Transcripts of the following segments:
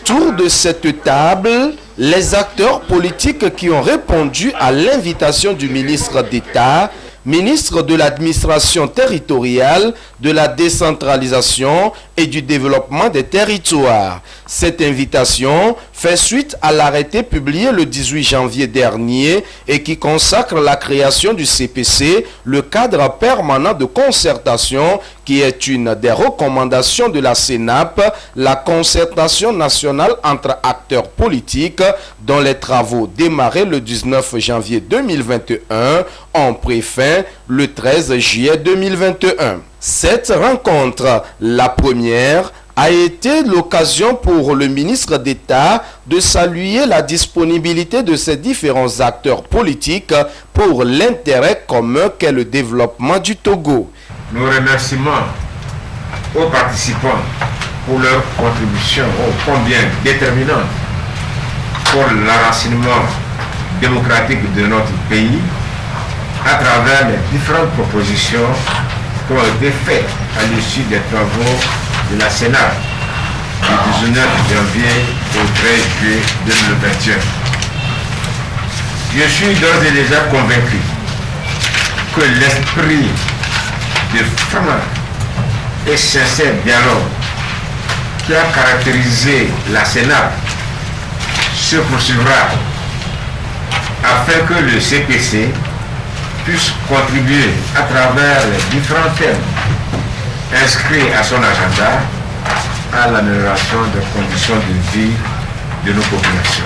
Autour de cette table, les acteurs politiques qui ont répondu à l'invitation du ministre d'État, ministre de l'administration territoriale, de la décentralisation et du développement des territoires. Cette invitation fait suite à l'arrêté publié le 18 janvier dernier et qui consacre la création du CPC, le cadre permanent de concertation, qui est une des recommandations de la CENAP, la concertation nationale entre acteurs politiques, dont les travaux démarrés le 19 janvier 2021 ont pris fin le 13 juillet 2021. Cette rencontre, la première, a été l'occasion pour le ministre d'État de saluer la disponibilité de ces différents acteurs politiques pour l'intérêt commun qu'est le développement du Togo. Nos remerciements aux participants pour leur contribution ô combien déterminante pour l'enracinement démocratique de notre pays à travers les différentes propositions qui ont été faites à l'issue des travaux de la Sénat du 19 janvier au 13 juillet 2021. Je suis d'ores et déjà convaincu que l'esprit de franc et sincère dialogue qui a caractérisé la Sénat se poursuivra afin que le CPC puisse contribuer à travers les différents thèmes inscrits à son agenda à l'amélioration des conditions de vie de nos populations.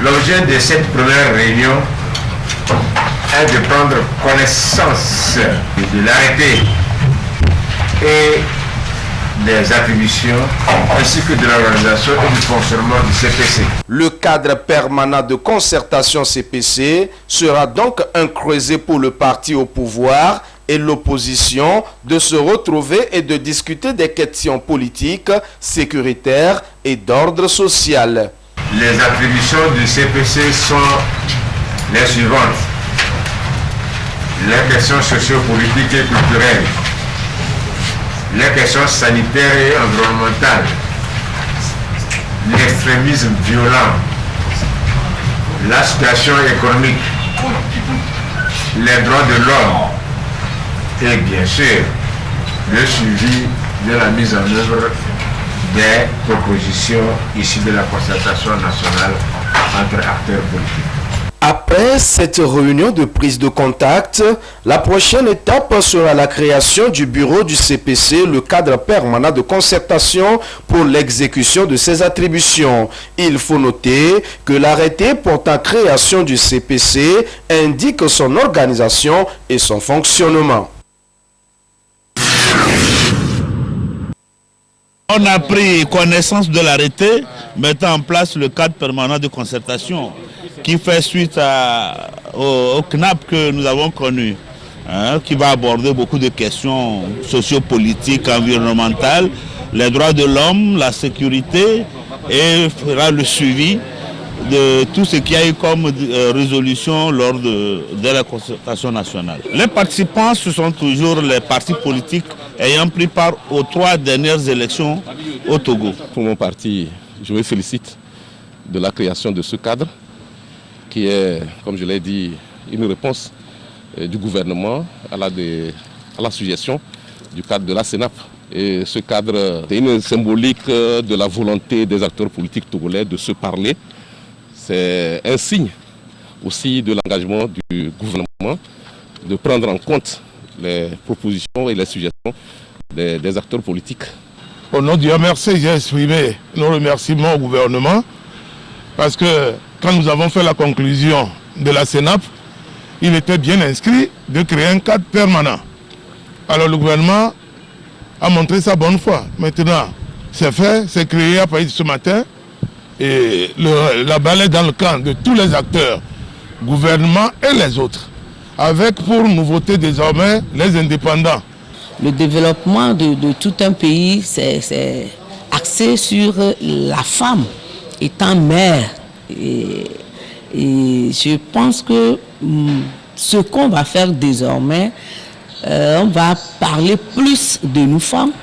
L'objet de cette première réunion est de prendre connaissance de l'arrêté et des attributions ainsi que de l'organisation et du fonctionnement du CPC. Le cadre permanent de concertation CPC sera donc un creuset pour le parti au pouvoir et l'opposition de se retrouver et de discuter des questions politiques, sécuritaires et d'ordre social. Les attributions du CPC sont les suivantes. Les questions sociopolitiques et culturelles, les questions sanitaires et environnementales, l'extrémisme violent, la situation économique, les droits de l'homme et bien sûr le suivi de la mise en œuvre des propositions issues de la concertation nationale entre acteurs politiques. Après cette réunion de prise de contact, la prochaine étape sera la création du bureau du CPC, le cadre permanent de concertation pour l'exécution de ses attributions. Il faut noter que l'arrêté portant création du CPC indique son organisation et son fonctionnement. On a pris connaissance de l'arrêté mettant en place le cadre permanent de concertation qui fait suite au CNAP que nous avons connu, qui va aborder beaucoup de questions sociopolitiques, environnementales, les droits de l'homme, la sécurité et fera le suivi de tout ce qu'il y a eu comme résolution lors de la concertation nationale. Les participants, ce sont toujours les partis politiques ayant pris part aux 3 dernières élections au Togo. Pour mon parti, je me félicite de la création de ce cadre qui est, comme je l'ai dit, une réponse du gouvernement à la suggestion du cadre de la CENAP. Et ce cadre est une symbolique de la volonté des acteurs politiques togolais de se parler. C'est un signe aussi de l'engagement du gouvernement de prendre en compte les propositions et les suggestions des acteurs politiques. Au nom du MRC, j'ai exprimé nos remerciements au gouvernement parce que quand nous avons fait la conclusion de la CENAP, il était bien inscrit de créer un cadre permanent. Alors le gouvernement a montré sa bonne foi. Maintenant, c'est fait, c'est créé à partir de ce matin et la balle est dans le camp de tous les acteurs, gouvernement et les autres, avec pour nouveauté désormais les indépendants. Le développement de tout un pays, c'est axé sur la femme étant mère. Et je pense que ce qu'on va faire désormais, on va parler plus de nous femmes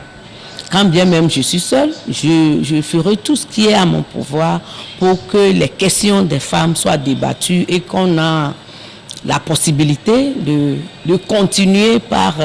quand bien même je suis seule, je ferai tout ce qui est à mon pouvoir pour que les questions des femmes soient débattues et qu'on a la possibilité de continuer par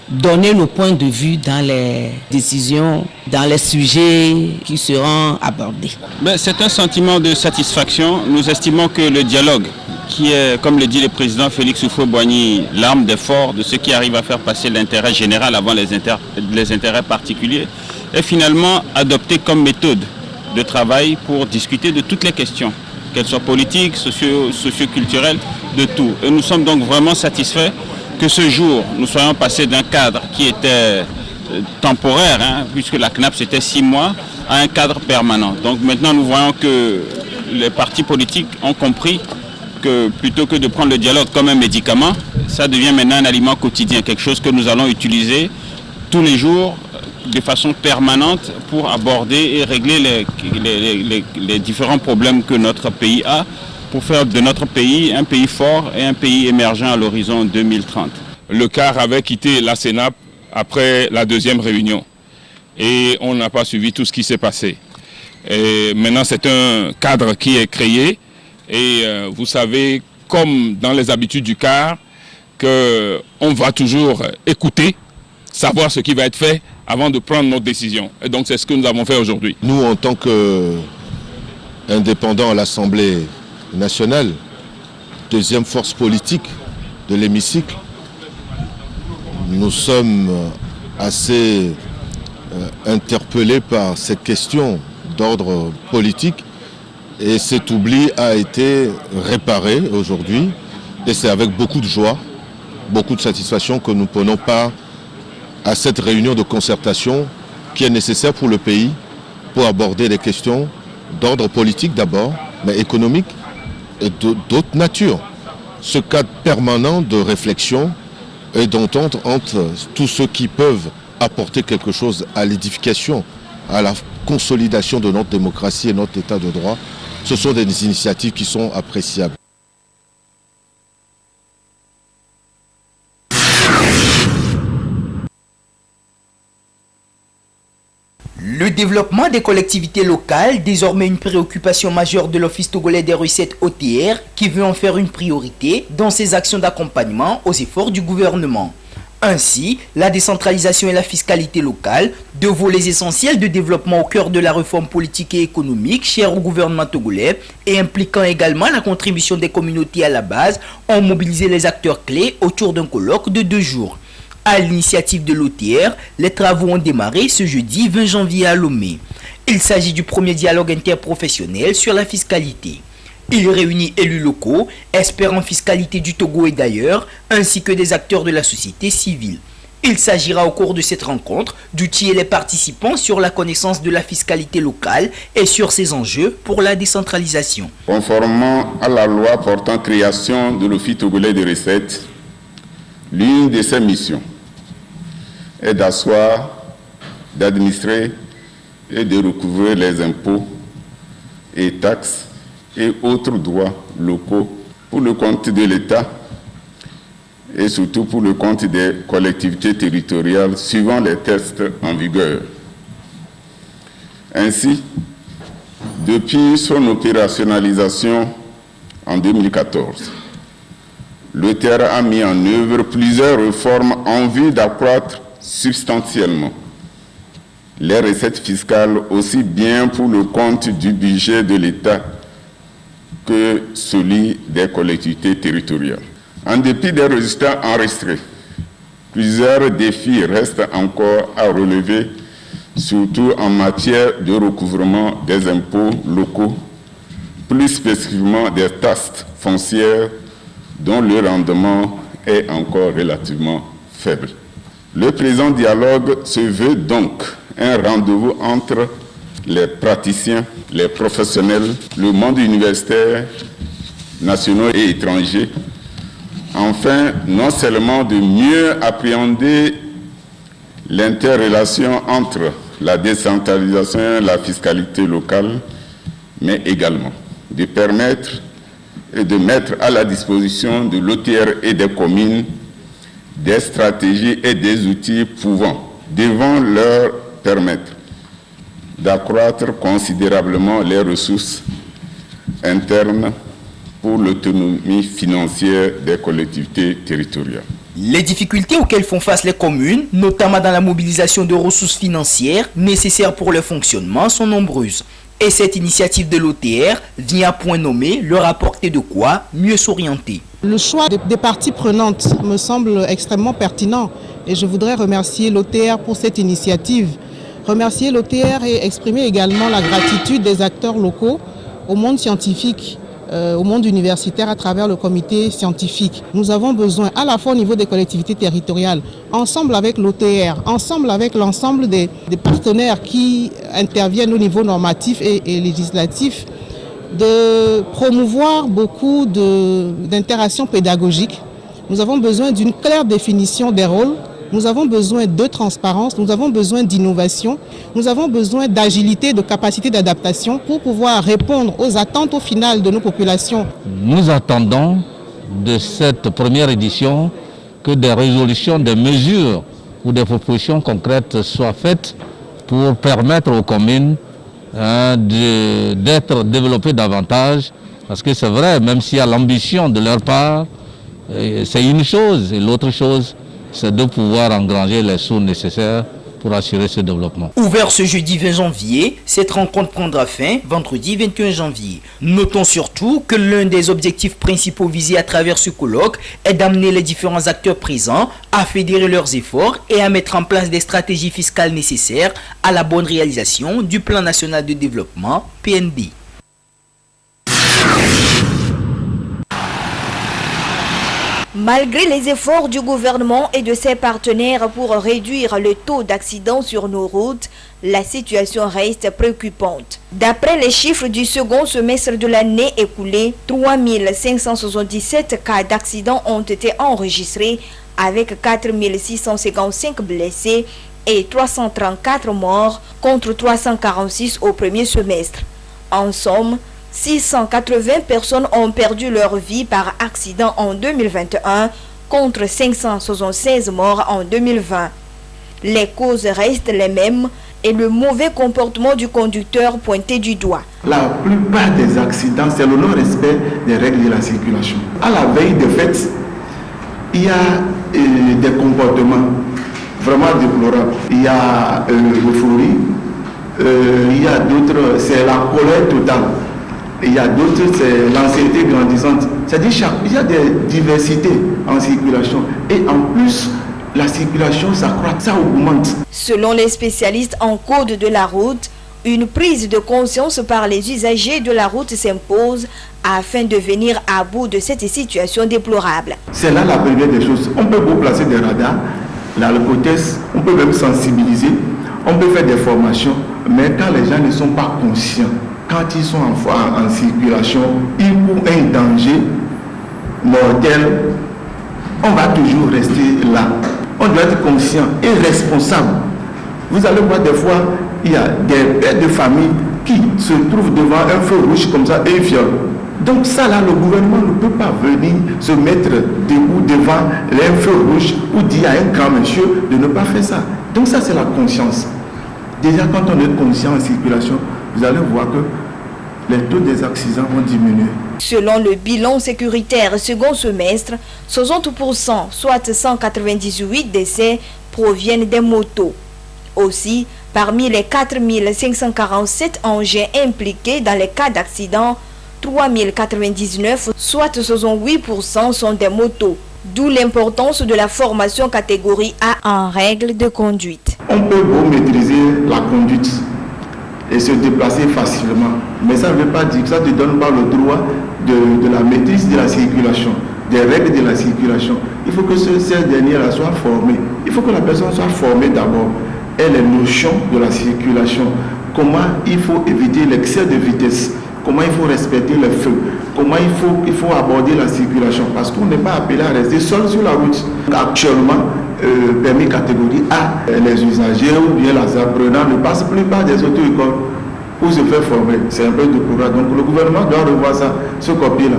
donner nos points de vue dans les décisions, dans les sujets qui seront abordés. C'est un sentiment de satisfaction. Nous estimons que le dialogue, qui est, comme le dit le président Félix Houphouët-Boigny, l'arme d'effort de ceux qui arrivent à faire passer l'intérêt général avant les intérêts particuliers, est finalement adopté comme méthode de travail pour discuter de toutes les questions, qu'elles soient politiques, socio-culturelles, de tout. Et nous sommes donc vraiment satisfaits que ce jour, nous soyons passés d'un cadre qui était temporaire, puisque la CNAP c'était 6 mois, à un cadre permanent. Donc maintenant nous voyons que les partis politiques ont compris que plutôt que de prendre le dialogue comme un médicament, ça devient maintenant un aliment quotidien, quelque chose que nous allons utiliser tous les jours de façon permanente pour aborder et régler les différents problèmes que notre pays a, pour faire de notre pays un pays fort et un pays émergent à l'horizon 2030. Le CAR avait quitté la CENAP après la deuxième réunion et on n'a pas suivi tout ce qui s'est passé. Et maintenant c'est un cadre qui est créé et vous savez, comme dans les habitudes du CAR, qu'on va toujours écouter, savoir ce qui va être fait avant de prendre notre décision. Et donc c'est ce que nous avons fait aujourd'hui. Nous, en tant qu'indépendants à l'Assemblée nationale, deuxième force politique de l'hémicycle, nous sommes assez interpellés par cette question d'ordre politique et cet oubli a été réparé aujourd'hui et c'est avec beaucoup de joie, beaucoup de satisfaction que nous prenons part à cette réunion de concertation qui est nécessaire pour le pays pour aborder des questions d'ordre politique d'abord, mais économique et d'autres natures. Ce cadre permanent de réflexion et d'entente entre tous ceux qui peuvent apporter quelque chose à l'édification, à la consolidation de notre démocratie et notre état de droit, ce sont des initiatives qui sont appréciables. Le développement des collectivités locales, désormais une préoccupation majeure de l'Office togolais des recettes OTR, qui veut en faire une priorité dans ses actions d'accompagnement aux efforts du gouvernement. Ainsi, la décentralisation et la fiscalité locale, deux volets essentiels de développement au cœur de la réforme politique et économique chère au gouvernement togolais et impliquant également la contribution des communautés à la base, ont mobilisé les acteurs clés autour d'un colloque de 2 jours. À l'initiative de l'OTR, les travaux ont démarré ce jeudi 20 janvier à Lomé. Il s'agit du premier dialogue interprofessionnel sur la fiscalité. Il réunit élus locaux, experts en fiscalité du Togo et d'ailleurs, ainsi que des acteurs de la société civile. Il s'agira au cours de cette rencontre d'outiller les participants sur la connaissance de la fiscalité locale et sur ses enjeux pour la décentralisation. Conformément à la loi portant création de l'Office togolais des recettes, l'une de ses missions est d'asseoir, d'administrer et de recouvrer les impôts et taxes et autres droits locaux pour le compte de l'État et surtout pour le compte des collectivités territoriales suivant les textes en vigueur. Ainsi, depuis son opérationnalisation en 2014, l'OTR a mis en œuvre plusieurs réformes en vue d'accroître substantiellement les recettes fiscales aussi bien pour le compte du budget de l'État que celui des collectivités territoriales. En dépit des résultats enregistrés, plusieurs défis restent encore à relever, surtout en matière de recouvrement des impôts locaux, plus spécifiquement des taxes foncières dont le rendement est encore relativement faible. Le présent dialogue se veut donc un rendez-vous entre les praticiens, les professionnels, le monde universitaire, nationaux et étrangers, afin non seulement de mieux appréhender l'interrelation entre la décentralisation et la fiscalité locale, mais également de permettre et de mettre à la disposition de l'OTR et des communes des stratégies et des outils pouvant, devant leur permettre d'accroître considérablement les ressources internes pour l'autonomie financière des collectivités territoriales. Les difficultés auxquelles font face les communes, notamment dans la mobilisation de ressources financières nécessaires pour le fonctionnement, sont nombreuses. Et cette initiative de l'OTR vient à point nommé leur apporter de quoi mieux s'orienter. Le choix des parties prenantes me semble extrêmement pertinent et je voudrais remercier l'OTR pour cette initiative. Remercier l'OTR et exprimer également la gratitude des acteurs locaux au monde scientifique, au monde universitaire à travers le comité scientifique. Nous avons besoin à la fois au niveau des collectivités territoriales, ensemble avec l'OTR, ensemble avec l'ensemble des partenaires qui interviennent au niveau normatif et législatif, de promouvoir beaucoup d'interactions pédagogiques. Nous avons besoin d'une claire définition des rôles. Nous avons besoin de transparence, nous avons besoin d'innovation, nous avons besoin d'agilité, de capacité d'adaptation pour pouvoir répondre aux attentes au final de nos populations. Nous attendons de cette première édition que des résolutions, des mesures ou des propositions concrètes soient faites pour permettre aux communes d'être développées davantage. Parce que c'est vrai, même s'il y a l'ambition de leur part, c'est une chose et l'autre chose, c'est de pouvoir engranger les sous nécessaires pour assurer ce développement. Ouvert ce jeudi 20 janvier, cette rencontre prendra fin vendredi 21 janvier. Notons surtout que l'un des objectifs principaux visés à travers ce colloque est d'amener les différents acteurs présents à fédérer leurs efforts et à mettre en place des stratégies fiscales nécessaires à la bonne réalisation du Plan national de développement, PND. Malgré les efforts du gouvernement et de ses partenaires pour réduire le taux d'accidents sur nos routes, la situation reste préoccupante. D'après les chiffres du second semestre de l'année écoulée, 3577 cas d'accidents ont été enregistrés avec 4655 blessés et 334 morts contre 346 au premier semestre. En somme, 680 personnes ont perdu leur vie par accident en 2021 contre 576 morts en 2020. Les causes restent les mêmes et le mauvais comportement du conducteur pointé du doigt. La plupart des accidents, c'est le non-respect des règles de la circulation. À la veille des fêtes, il y a des comportements vraiment déplorables. Il y a l'euphorie, il y a d'autres, c'est la colère totale. Il y a d'autres, c'est l'anxiété grandissante. C'est-à-dire qu'il y a des diversités en circulation. Et en plus, la circulation s'accroît, ça augmente. Selon les spécialistes en code de la route, une prise de conscience par les usagers de la route s'impose afin de venir à bout de cette situation déplorable. C'est là la première des choses. On peut vous placer des radars, l'alcotest, on peut même sensibiliser, on peut faire des formations, mais quand les gens ne sont pas conscients, quand ils sont en circulation, ils courent un danger mortel, on va toujours rester là. On doit être conscient et responsable. Vous allez voir des fois, il y a des pères de famille qui se trouvent devant un feu rouge comme ça et ils violent. Donc ça là, le gouvernement ne peut pas venir se mettre debout devant un feu rouge ou dire à un grand monsieur de ne pas faire ça. Donc ça c'est la conscience. Déjà quand on est conscient en circulation, vous allez voir que les taux des accidents vont diminuer. Selon le bilan sécuritaire second semestre, 60%, soit 198 décès, proviennent des motos. Aussi, parmi les 4547 engins impliqués dans les cas d'accident, 3099, soit 68%, sont des motos. D'où l'importance de la formation catégorie A en règles de conduite. On peut beau maîtriser la conduite et se déplacer facilement, mais ça ne veut pas dire que ça ne te donne pas le droit de la maîtrise de la circulation, des règles de la circulation. Il faut que ces dernières soient formées. Il faut que la personne soit formée d'abord. Et les notions de la circulation, comment il faut éviter l'excès de vitesse, comment il faut respecter les feux, comment il faut aborder la circulation, parce qu'on n'est pas appelé à rester seul sur la route. Actuellement, permis catégorie A, les usagers ou bien les apprenants ne passent plus par des auto-écoles pour se faire former. C'est un peu de programme. Donc le gouvernement doit revoir ça, ce copier-là,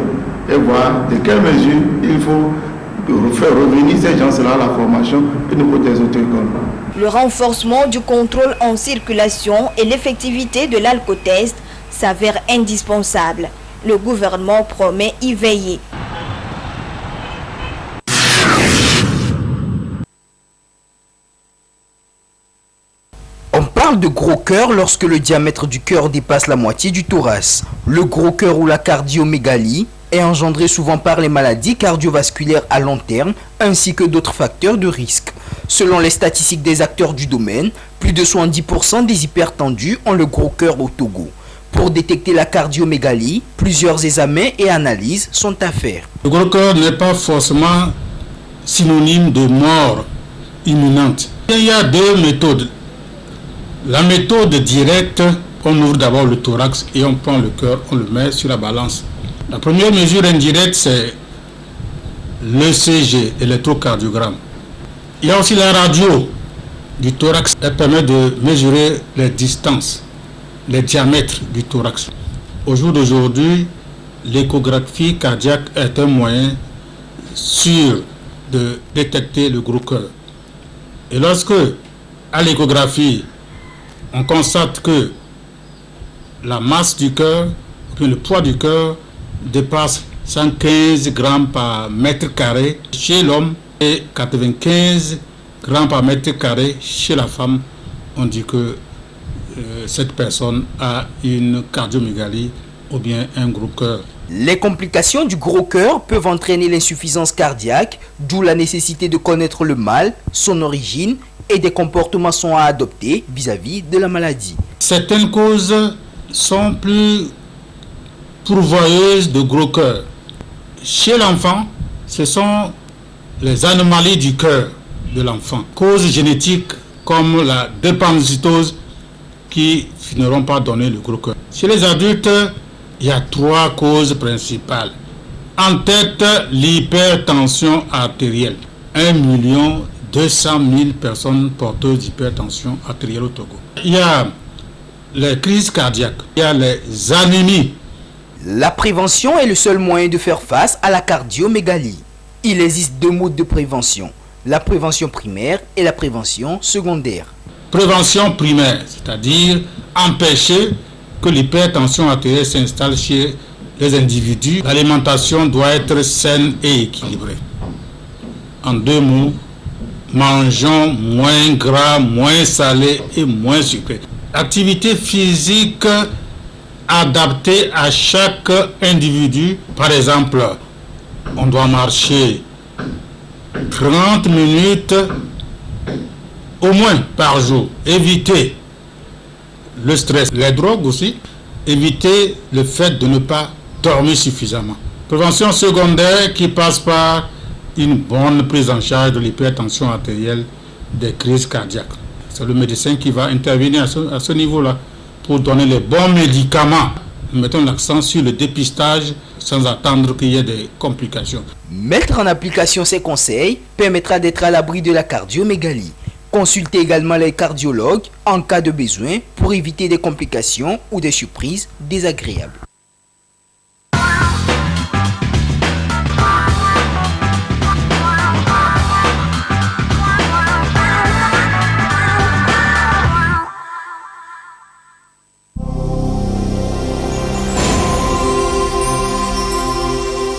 et voir de quelles mesures il faut faire revenir ces gens-là à la formation et nous côté des autres écoles. Le renforcement du contrôle en circulation et l'effectivité de l'alcotest s'avère indispensable. Le gouvernement promet y veiller. On parle de gros cœur lorsque le diamètre du cœur dépasse la moitié du thorax. Le gros cœur ou la cardiomégalie est engendré souvent par les maladies cardiovasculaires à long terme ainsi que d'autres facteurs de risque. Selon les statistiques des acteurs du domaine, plus de 70% des hypertendus ont le gros cœur au Togo. Pour détecter la cardiomégalie, plusieurs examens et analyses sont à faire. Le gros cœur n'est pas forcément synonyme de mort imminente. Il y a deux méthodes. La méthode directe, on ouvre d'abord le thorax et on prend le cœur, on le met sur la balance. La première mesure indirecte, c'est l'ECG, électrocardiogramme. Il y a aussi la radio du thorax. Elle permet de mesurer les distances, les diamètres du thorax. Au jour d'aujourd'hui, l'échographie cardiaque est un moyen sûr de détecter le gros cœur. Et lorsque, à l'échographie, on constate que la masse du cœur, le poids du cœur dépasse 115 grammes par mètre carré chez l'homme et 95 grammes par mètre carré chez la femme, on dit que cette personne a une cardiomégalie ou bien un gros cœur. Les complications du gros cœur peuvent entraîner l'insuffisance cardiaque, d'où la nécessité de connaître le mal, son origine et des comportements sont à adopter vis-à-vis de la maladie. Certaines causes sont plus pourvoyeuses de gros cœur. Chez l'enfant, ce sont les anomalies du cœur de l'enfant, causes génétiques comme la drépanocytose qui finiront par donner le gros cœur. Chez les adultes, il y a trois causes principales. En tête, l'hypertension artérielle. 1 200 000 personnes porteuses d'hypertension artérielle au Togo. Il y a les crises cardiaques, il y a les anémies. La prévention est le seul moyen de faire face à la cardiomégalie. Il existe deux modes de prévention, la prévention primaire et la prévention secondaire. Prévention primaire, c'est-à-dire empêcher que l'hypertension artérielle s'installe chez les individus. L'alimentation doit être saine et équilibrée. En deux mots, mangeons moins gras, moins salé et moins sucré. Activité physique adaptée à chaque individu. Par exemple, on doit marcher 30 minutes au moins par jour. Éviter le stress, les drogues aussi. Éviter le fait de ne pas dormir suffisamment. Prévention secondaire qui passe par une bonne prise en charge de l'hypertension artérielle, des crises cardiaques. C'est le médecin qui va intervenir à ce niveau-là pour donner les bons médicaments. Mettons l'accent sur le dépistage sans attendre qu'il y ait des complications. Mettre en application ces conseils permettra d'être à l'abri de la cardiomégalie. Consultez également les cardiologues en cas de besoin pour éviter des complications ou des surprises désagréables.